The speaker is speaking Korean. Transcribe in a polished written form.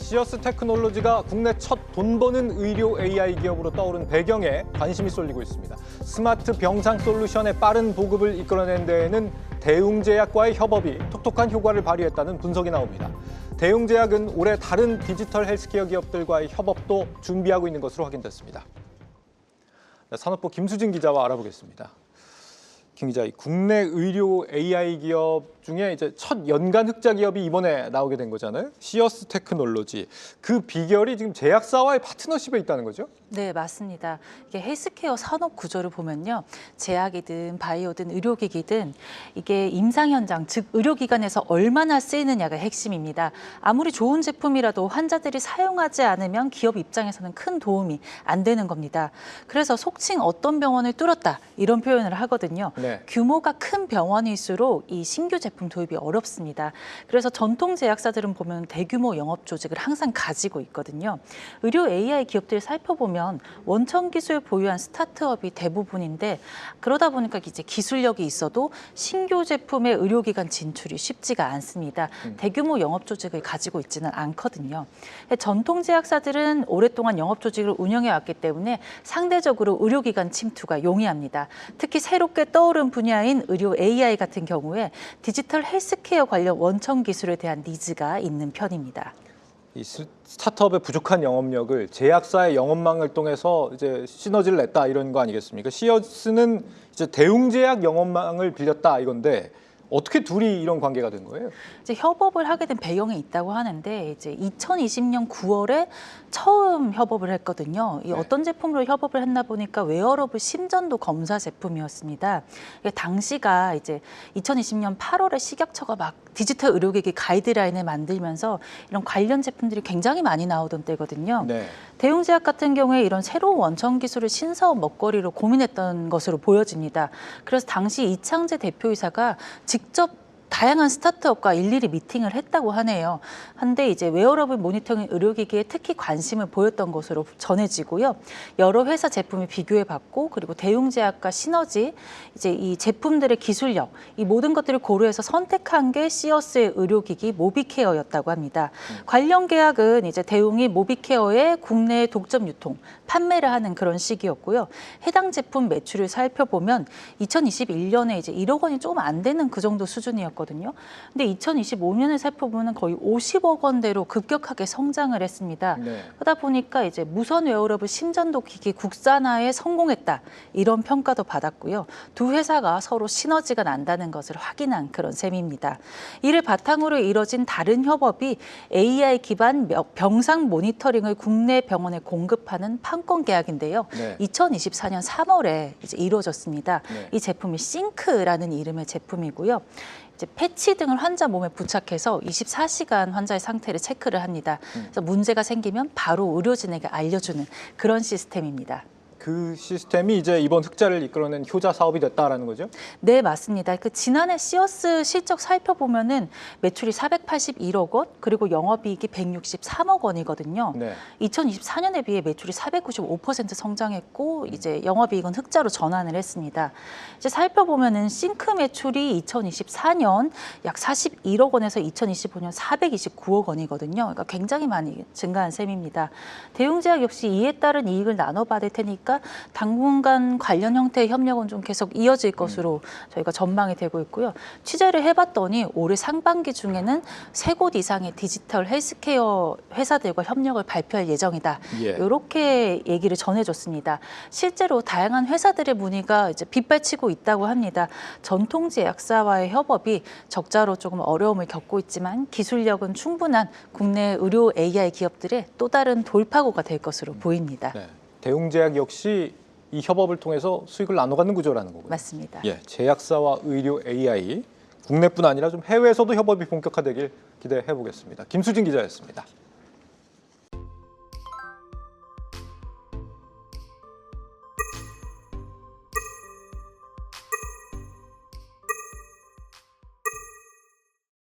시어스 테크놀로지가 국내 첫 돈 버는 의료 AI 기업으로 떠오른 배경에 관심이 쏠리고 있습니다. 스마트 병상 솔루션의 빠른 보급을 이끌어낸 데에는 대웅제약과의 협업이 톡톡한 효과를 발휘했다는 분석이 나옵니다. 대웅제약은 올해 다른 디지털 헬스케어 기업들과의 협업도 준비하고 있는 것으로 확인됐습니다. 산업부 김수진 기자와 알아보겠습니다. 김 기자, 국내 의료 AI 기업 중에 이제 첫 연간 흑자 기업이 이번에 나오게 된 거잖아요. 시어스 테크놀로지. 그 비결이 지금 제약사와의 파트너십에 있다는 거죠? 네, 맞습니다. 이게 헬스케어 산업 구조를 보면요. 제약이든 바이오든 의료기기든 이게 임상 현장, 즉 의료기관에서 얼마나 쓰이느냐가 핵심입니다. 아무리 좋은 제품이라도 환자들이 사용하지 않으면 기업 입장에서는 큰 도움이 안 되는 겁니다. 그래서 속칭 어떤 병원을 뚫었다 이런 표현을 하거든요. 네. 규모가 큰 병원일수록 이 신규 제품 도입이 어렵습니다. 그래서 전통 제약사들은 보면 대규모 영업 조직을 항상 가지고 있거든요. 의료 AI 기업들 살펴보면 원천 기술 보유한 스타트업이 대부분인데 그러다 보니까 이제 기술력이 있어도 신규 제품의 의료기관 진출이 쉽지가 않습니다. 대규모 영업 조직을 가지고 있지는 않거든요. 전통 제약사들은 오랫동안 영업 조직을 운영해 왔기 때문에 상대적으로 의료기관 침투가 용이합니다. 특히 새롭게 떠오른 분야인 의료 AI 같은 경우에 디지털 헬스케어 관련 원천 기술에 대한 니즈가 있는 편입니다. 이 스타트업의 부족한 영업력을 제약사의 영업망을 통해서 이제 시너지를 냈다 이런 거 아니겠습니까? 시어스는 이제 대웅제약 영업망을 빌렸다 이건데 어떻게 둘이 이런 관계가 된 거예요? 이제 협업을 하게 된 배경이 있다고 하는데 이제 2020년 9월에 처음 협업을 했거든요. 이 어떤 제품으로 협업을 했나 보니까 웨어러블 심전도 검사 제품이었습니다. 당시가 이제 2020년 8월에 식약처가 막 디지털 의료기기 가이드라인을 만들면서 이런 관련 제품들이 굉장히 많이 나오던 때거든요. 네. 대웅제약 같은 경우에 이런 새로운 원천 기술을 신사업 먹거리로 고민했던 것으로 보여집니다. 그래서 당시 이창재 대표이사가 직접 다양한 스타트업과 일일이 미팅을 했다고 하네요. 한데 이제 웨어러블 모니터링 의료기기에 특히 관심을 보였던 것으로 전해지고요. 여러 회사 제품을 비교해봤고 그리고 대웅제약과 시너지, 이제 이 제품들의 기술력, 이 모든 것들을 고려해서 선택한 게 시어스의 의료기기 모비케어였다고 합니다. 관련 계약은 이제 대웅이 모비케어의 국내 독점 유통, 판매를 하는 그런 시기였고요. 해당 제품 매출을 살펴보면 2021년에 이제 1억 원이 조금 안 되는 그 정도 수준이었거든요. 근데 2025년을 살펴보면 거의 50억 원대로 급격하게 성장을 했습니다. 네. 그러다 보니까 이제 무선 웨어러블 심전도 기기 국산화에 성공했다 이런 평가도 받았고요. 두 회사가 서로 시너지가 난다는 것을 확인한 그런 셈입니다. 이를 바탕으로 이뤄진 다른 협업이 AI 기반 병상 모니터링을 국내 병원에 공급하는 판권 계약인데요. 네. 2024년 3월에 이제 이루어졌습니다. 네. 이 제품이 싱크라는 이름의 제품이고요. 이제 패치 등을 환자 몸에 부착해서 24시간 환자의 상태를 체크를 합니다. 그래서 문제가 생기면 바로 의료진에게 알려주는 그런 시스템입니다. 그 시스템이 이제 이번 흑자를 이끌어낸 효자 사업이 됐다라는 거죠? 네, 맞습니다. 그 지난해 시어스 실적 살펴보면은 매출이 481억 원, 그리고 영업이익이 163억 원이거든요. 네. 2024년에 비해 매출이 495% 성장했고 이제 영업이익은 흑자로 전환을 했습니다. 이제 살펴보면은 싱크 매출이 2024년 약 41억 원에서 2025년 429억 원이거든요. 그러니까 굉장히 많이 증가한 셈입니다. 대웅제약 역시 이에 따른 이익을 나눠받을 테니까 당분간 관련 형태의 협력은 좀 계속 이어질 것으로 저희가 전망이 되고 있고요. 취재를 해봤더니 올해 상반기 중에는 3곳 이상의 디지털 헬스케어 회사들과 협력을 발표할 예정이다. 예. 이렇게 얘기를 전해줬습니다. 실제로 다양한 회사들의 문의가 이제 빗발치고 있다고 합니다. 전통 제약사와의 협업이 적자로 조금 어려움을 겪고 있지만 기술력은 충분한 국내 의료 AI 기업들의 또 다른 돌파구가 될 것으로 보입니다. 네. 대웅제약 역시 이 협업을 통해서 수익을 나눠 갖는 구조라는 거고요. 맞습니다. 예, 제약사와 의료 AI 국내뿐 아니라 좀 해외에서도 협업이 본격화되길 기대해 보겠습니다. 김수진 기자였습니다.